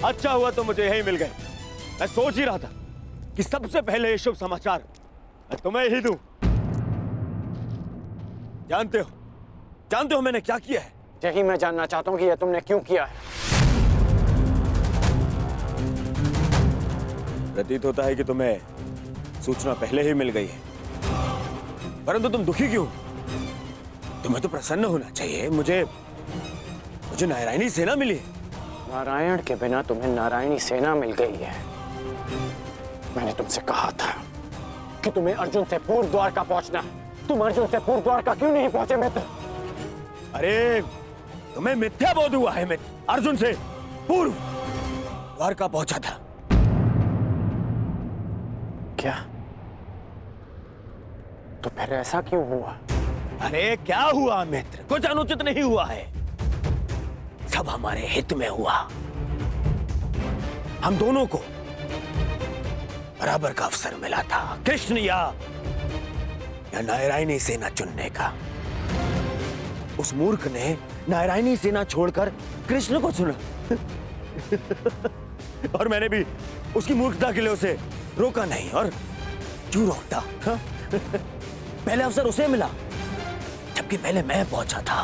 अच्छा हुआ तो मुझे यही मिल गए। मैं सोच ही रहा था कि सबसे पहले ये शुभ समाचार मैं तुम्हें ही दूं। जानते हो मैंने क्या किया है? यही मैं जानना चाहता हूँ कि यह तुमने क्यों किया है। प्रतीत होता है कि तुम्हें सूचना पहले ही मिल गई है, परंतु तुम दुखी क्यों? तुम्हें तो प्रसन्न होना चाहिए। मुझे नारायणी सेना मिली। नारायण के बिना तुम्हें नारायणी सेना मिल गई है। मैंने तुमसे कहा था कि तुम्हें अर्जुन से पूर्व द्वारका पहुंचना। तुम अर्जुन से पूर्व द्वारका क्यों नहीं पहुंचे मित्र? अरे तुम्हें मिथ्या बोध हुआ है मित्र। अर्जुन से पूर्व द्वारका पहुंचा था। क्या? तो फिर ऐसा क्यों हुआ? अरे क्या हुआ मित्र? कुछ अनुचित नहीं हुआ है, सब हमारे हित में हुआ। हम दोनों को बराबर का अवसर मिला था, कृष्ण या नारायणी सेना चुनने का। उस मूर्ख ने नारायणी सेना छोड़कर कृष्ण को चुना और मैंने भी उसकी मूर्खता के लिए उसे रोका नहीं। और क्यों रोकता? पहले अवसर उसे मिला, जबकि पहले मैं पहुंचा था।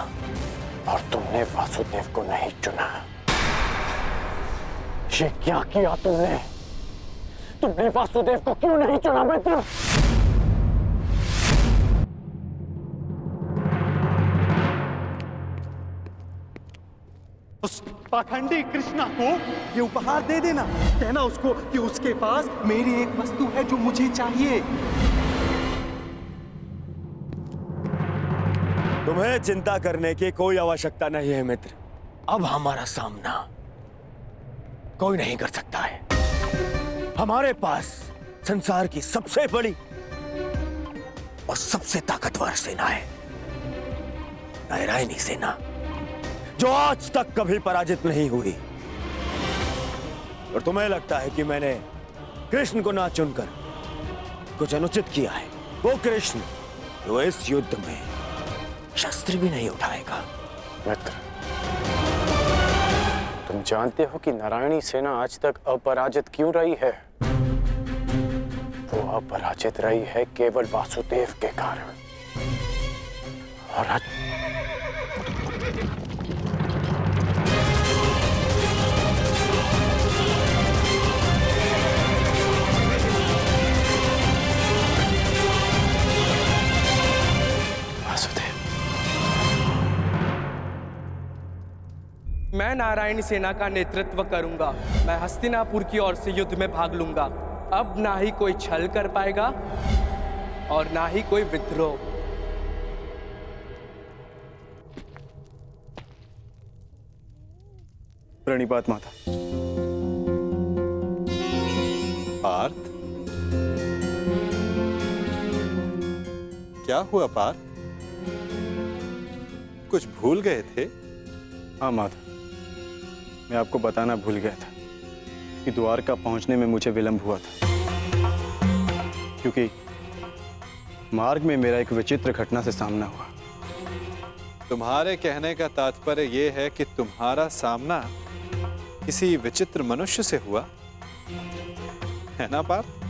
और तुमने वासुदेव को नहीं चुना। ये क्या किया तुमने? तुमने वासुदेव को क्यों नहीं चुना मित्र? उस पाखंडी कृष्णा को ये उपहार दे देना। कहना उसको कि उसके पास मेरी एक वस्तु है जो मुझे चाहिए। तुम्हें चिंता करने की कोई आवश्यकता नहीं है मित्र। अब हमारा सामना कोई नहीं कर सकता है। हमारे पास संसार की सबसे बड़ी और सबसे ताकतवर सेना है, नारायणी सेना, जो आज तक कभी पराजित नहीं हुई। और तुम्हें लगता है कि मैंने कृष्ण को ना चुनकर कुछ अनुचित किया है? वो कृष्ण जो इस युद्ध में शस्त्र भी नहीं उठाएगा। मित्र, तुम जानते हो कि नारायणी सेना आज तक अपराजित क्यों रही है? वो अपराजित रही है केवल वासुदेव के कारण। और आज मैं नारायणी सेना का नेतृत्व करूंगा। मैं हस्तिनापुर की ओर से युद्ध में भाग लूंगा। अब ना ही कोई छल कर पाएगा और ना ही कोई विद्रोह। प्रणिपात माता। पार्थ, क्या हुआ पार्थ? कुछ भूल गए थे? हाँ माता, मैं आपको बताना भूल गया था कि द्वारका पहुंचने में मुझे विलंब हुआ था, क्योंकि मार्ग में मेरा एक विचित्र घटना से सामना हुआ। तुम्हारे कहने का तात्पर्य यह है कि तुम्हारा सामना किसी विचित्र मनुष्य से हुआ है ना पार्थ?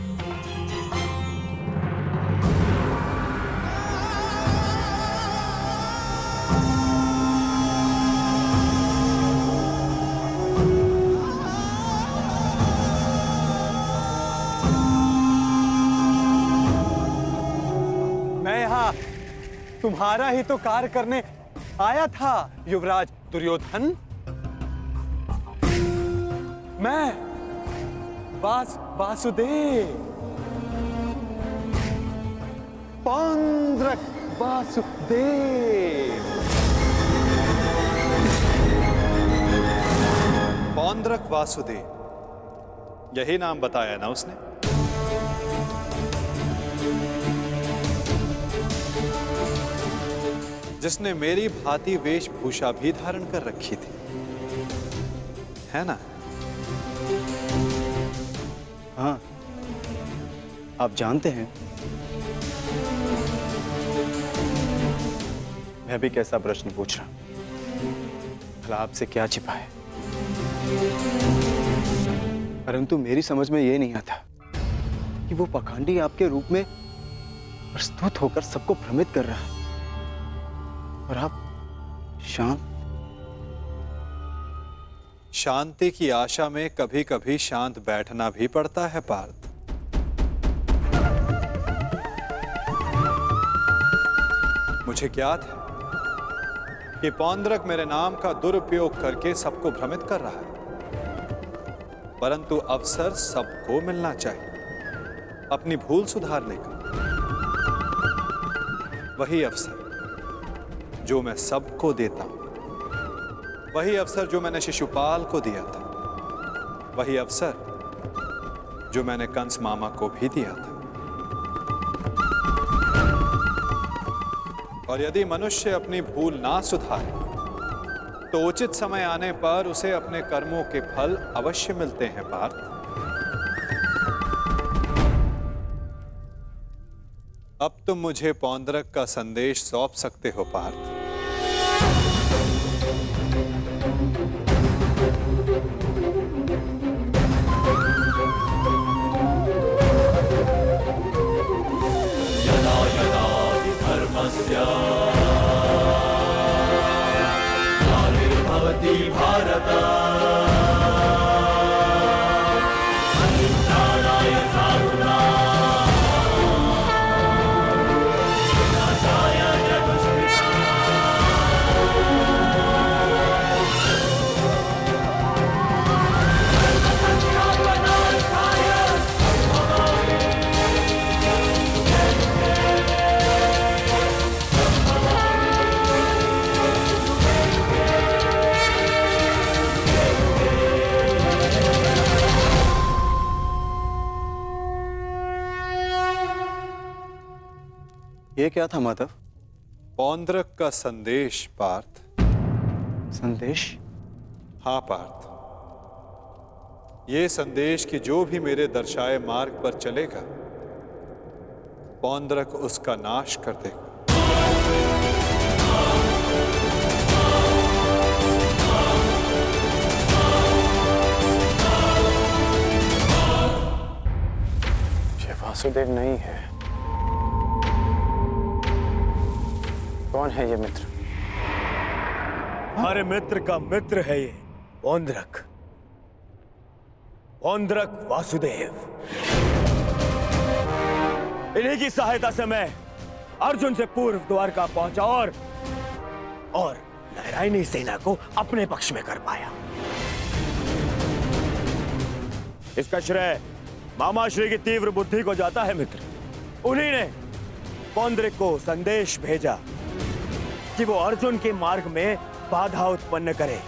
तुम्हारा ही तो कार्य करने आया था युवराज दुर्योधन। मैं वासुदेव, पौंड्रक वासुदेव। पौंड्रक वासुदेव, यही नाम बताया ना उसने? जिसने मेरी भांति वेशभूषा भी धारण कर रखी थी, है ना? हाँ, आप जानते हैं मैं भी कैसा प्रश्न पूछ रहा हूं। भला आपसे क्या छिपा है? परंतु मेरी समझ में ये नहीं आता कि वो पाखंडी आपके रूप में प्रस्तुत होकर सबको भ्रमित कर रहा है और आप शांत। शांति की आशा में कभी कभी शांत बैठना भी पड़ता है पार्थ। मुझे ज्ञात है कि पौंद्रक मेरे नाम का दुरुपयोग करके सबको भ्रमित कर रहा है, परंतु अवसर सबको मिलना चाहिए अपनी भूल सुधारने का। वही अवसर जो मैं सबको देता हूं, वही अवसर जो मैंने शिशुपाल को दिया था, वही अवसर जो मैंने कंस मामा को भी दिया था। और यदि मनुष्य अपनी भूल ना सुधारे तो उचित समय आने पर उसे अपने कर्मों के फल अवश्य मिलते हैं पार्थ। अब तुम मुझे पौंद्रक का संदेश सौंप सकते हो पार्थ। यदा यदा हि धर्मस्य ग्लानिर्भवति भारत परित्राणाय साधूनां विनाशाय च दुष्कृताम्। ये क्या था माधव? पौंद्रक का संदेश पार्थ। संदेश? हाँ पार्थ, ये संदेश कि जो भी मेरे दर्शाए मार्ग पर चलेगा पौंद्रक उसका नाश कर देगा। ये वासुदेव नहीं है। कौन है ये मित्र? हमारे मित्र का मित्र है ये पौंद्रक, पौंद्रक वासुदेव। इन्हीं की सहायता से मैं अर्जुन से पूर्व द्वारका पहुंचा और नारायणी सेना को अपने पक्ष में कर पाया। इसका श्रेय मामाश्री की तीव्र बुद्धि को जाता है मित्र। उन्हीं ने पौंद्रक को संदेश भेजा कि वो अर्जुन के मार्ग में बाधा उत्पन्न करे।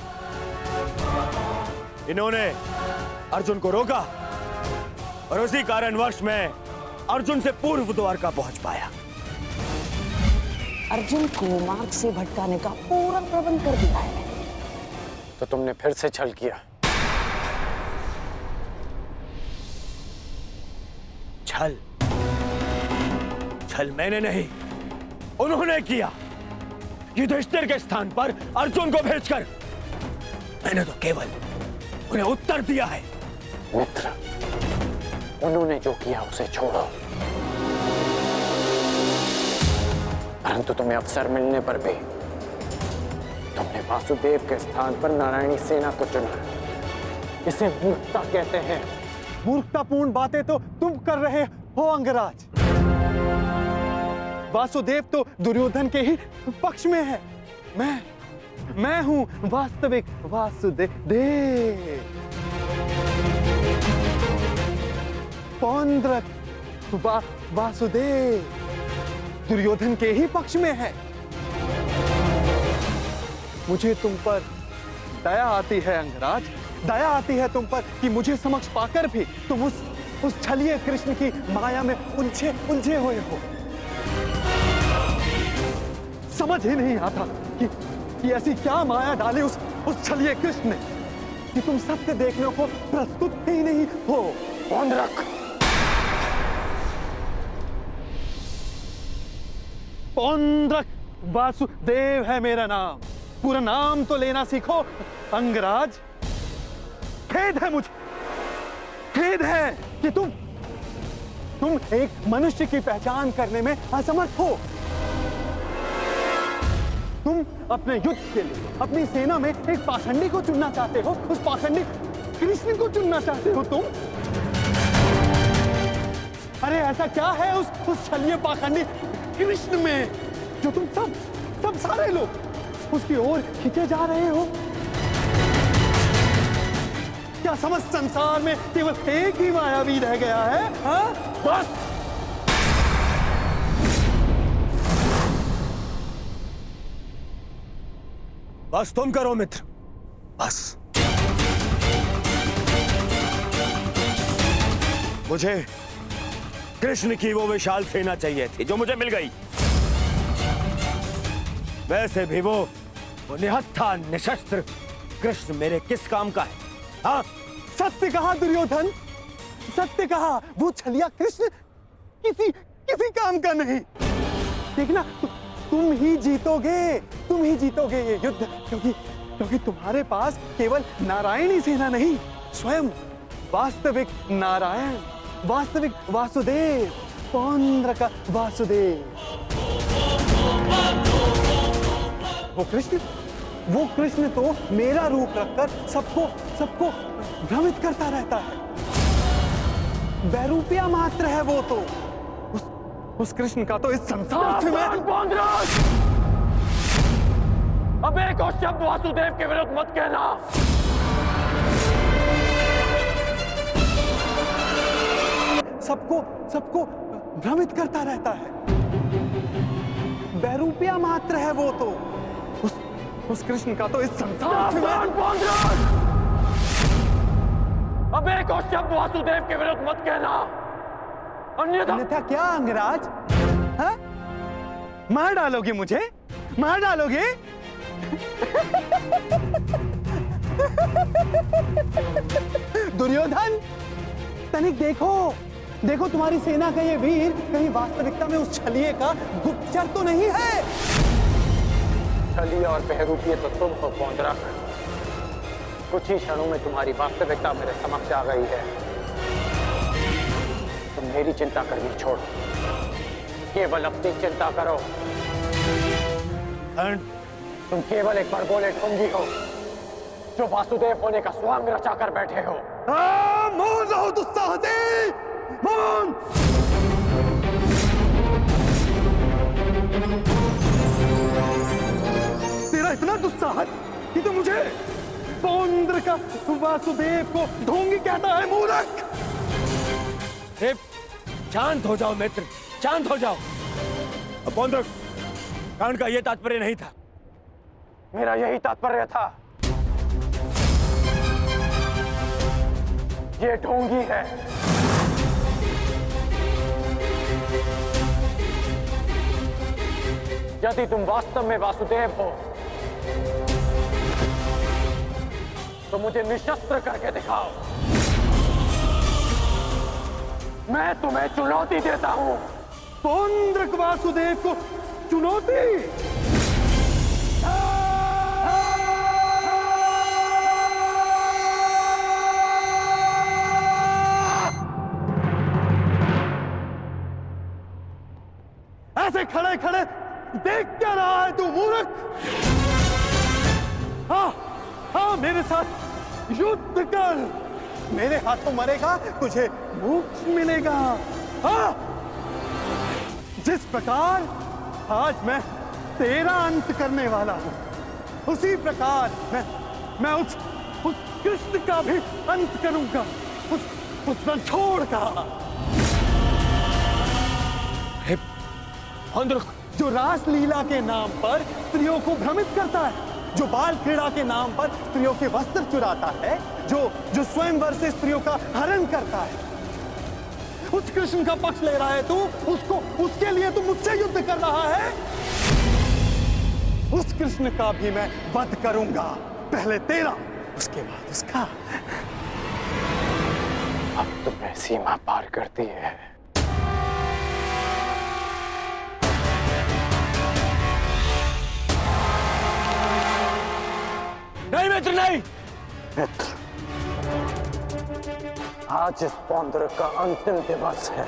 इन्होंने अर्जुन को रोका और उसी कारणवश मैं अर्जुन से पूर्व द्वारका पहुंच पाया। अर्जुन को मार्ग से भटकाने का पूरा प्रबंध कर दिया है। तो तुमने फिर से छल किया। छल? छल मैंने नहीं, उन्होंने किया। युधिष्ठिर के स्थान पर अर्जुन को भेजकर मैंने तो केवल उन्हें उत्तर दिया है। मित्र, उन्होंने जो किया उसे छोड़ो, परंतु तुम्हें अवसर मिलने पर भी तुमने वासुदेव के स्थान पर नारायणी सेना को चुना। इसे मूर्खता कहते हैं। मूर्खतापूर्ण बातें तो तुम कर रहे हो अंगराज। वासुदेव तो दुर्योधन के ही पक्ष में है। मैं हूं वास्तविक वासुदेव। पौंद्रक वासुदेव दुर्योधन के ही पक्ष में है। मुझे तुम पर दया आती है अंगराज, दया आती है तुम पर कि मुझे समक्ष पाकर भी तुम उस छलिए कृष्ण की माया में उलझे हुए हो। समझ ही नहीं आता कि ऐसी क्या माया डाली उस छलिए कृष्ण ने कि तुम सत्य देखने को प्रस्तुत ही नहीं हो। पौंद्रक, पौंद्रक वासुदेव है मेरा नाम। पूरा नाम तो लेना सीखो अंगराज। खेद है मुझे खेद है कि तुम एक मनुष्य की पहचान करने में असमर्थ हो। तुम अपने युद्ध के लिए अपनी सेना में एक पाखंडी को चुनना चाहते हो, उस पाखंडी कृष्ण को चुनना चाहते हो तुम। अरे ऐसा क्या है उस छलिए पाखंडी कृष्ण में जो तुम सब सारे लोग उसकी ओर खींचे जा रहे हो? क्या समस्त संसार में केवल एक ही मायावी रह गया है? हाँ? बस तुम करो मित्र, बस। मुझे कृष्ण की वो विशाल सेना चाहिए थी जो मुझे मिल गई। वैसे भी वो निहत्था निशस्त्र कृष्ण मेरे किस काम का है? हाँ, सत्य कहा दुर्योधन, सत्य कहा। वो छलिया कृष्ण किसी काम का नहीं। देखना, तुम ही जीतोगे ये युद्ध, क्योंकि तुम्हारे पास केवल नारायणी सेना नहीं, स्वयं वास्तविक नारायण, वास्तविक वासुदेव, पौंद्र का वासुदेव, वो कृष्ण तो मेरा रूप रखकर सबको भ्रमित करता रहता है। वैरूपिया मात्र है वो तो। उस कृष्ण का तो इस संसार से मैं अब एक और शब्द वासुदेव के विरुद्ध मत कहना। सबको भ्रमित करता रहता है। वैरूपिया मात्र है वो तो। उस कृष्ण का तो इस संसार से मैं अब एक और शब्द वासुदेव के विरुद्ध मत कहना, अन्यथा क्या अंगराज? हाँ? मार डालोगे मुझे? मार डालोगे? दुर्योधन, तनिक देखो तुम्हारी सेना का ये वीर कहीं वास्तविकता में उस छलिए का गुप्तचर तो नहीं है? छलिए और बहरूपिये तो तुम हो पौंद्रक। कुछ ही क्षणों में तुम्हारी वास्तविकता मेरे समक्ष आ गई है। तुम मेरी चिंता करनी छोड़ो, केवल अपनी चिंता करो। तुम केवल एक बड़बोले ढोंगी हो जो वासुदेव होने का स्वांग रचा कर बैठे हो। मौन रहो दुस्साहसी, मौन। तेरा इतना दुस्साहस कि तो मुझे पौंद्र का वासुदेव को ढोंगी कहता है, मूर्ख। शांत हो जाओ मित्र, शांत हो जाओ। पौंद्र, कांड का यह तात्पर्य नहीं था। मेरा यही तात्पर्य था। ये ढोंगी है। यदि तुम वास्तव में वासुदेव हो तो मुझे निशस्त्र करके दिखाओ। मैं तुम्हें चुनौती देता हूं। पौंद्रक वासुदेव को चुनौती? ऐसे खड़े खड़े देख क्या रहा है तू, मूर्ख? हाँ, मेरे साथ युद्ध कर। मेरे हाथों मरेगा, तुझे मोक्ष मिलेगा। हाँ, जिस प्रकार आज मैं तेरा अंत करने वाला हूं, उसी प्रकार मैं उस कृष्ण का भी अंत करूंगा, उस रणछोड़ का। जो रासलीला के नाम पर स्त्रियों को भ्रमित करता है, जो बाल क्रीड़ा के नाम पर स्त्रियों के वस्त्र चुराता है, जो स्वयंवर से स्त्रियों का हरण करता है, उस कृष्ण का पक्ष ले रहा है तू। उसके लिए तू मुझसे युद्ध कर रहा है। उस कृष्ण का भी मैं वध करूंगा, पहले तेरा, उसके बाद उसका। अब तुम्हें सीमा पार करती है। नहीं मित्र, नहीं। आज इस पौंद्रक का अंतिम दिवस है।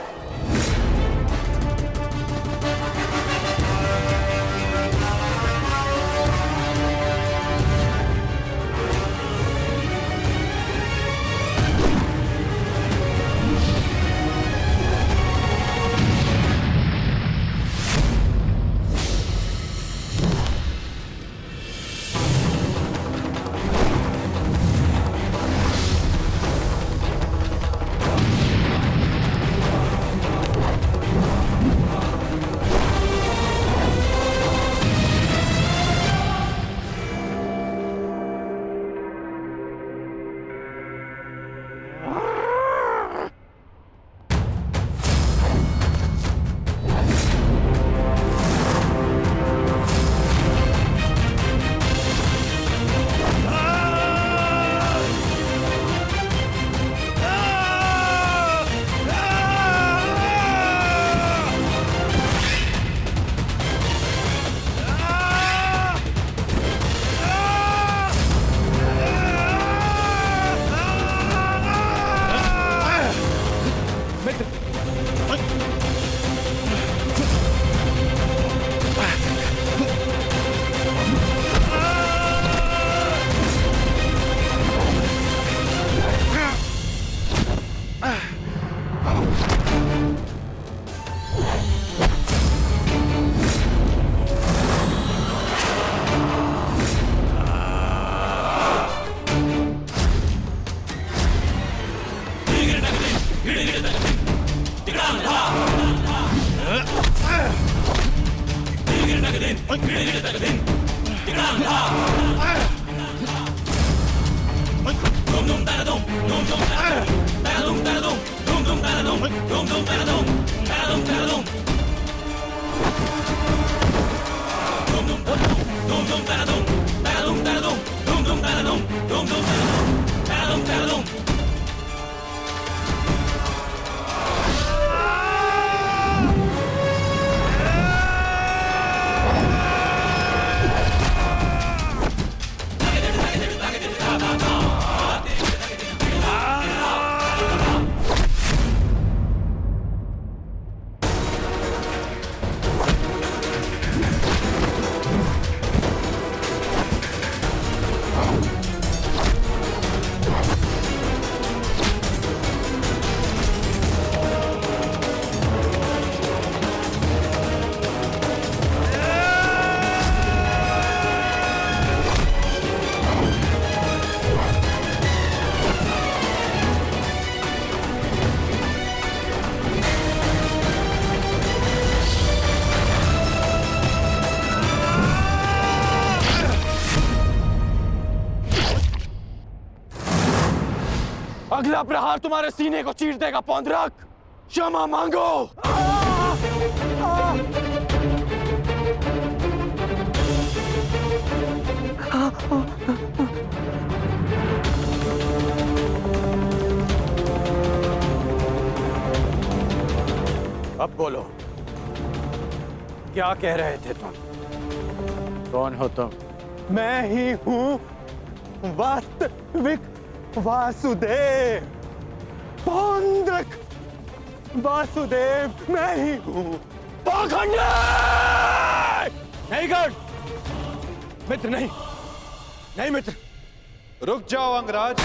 अगला प्रहार तुम्हारे सीने को चीर देगा पौंद्रक। क्षमा मांगो। अब बोलो, क्या कह रहे थे तुम? कौन हो तुम? मैं ही हूं वास्तविक वासुदेव। पौंद्रक वासुदेव मैं ही हूं। पाखंडी! नहीं गढ़ मित्र, नहीं नहीं मित्र। रुक जाओ अंगराज।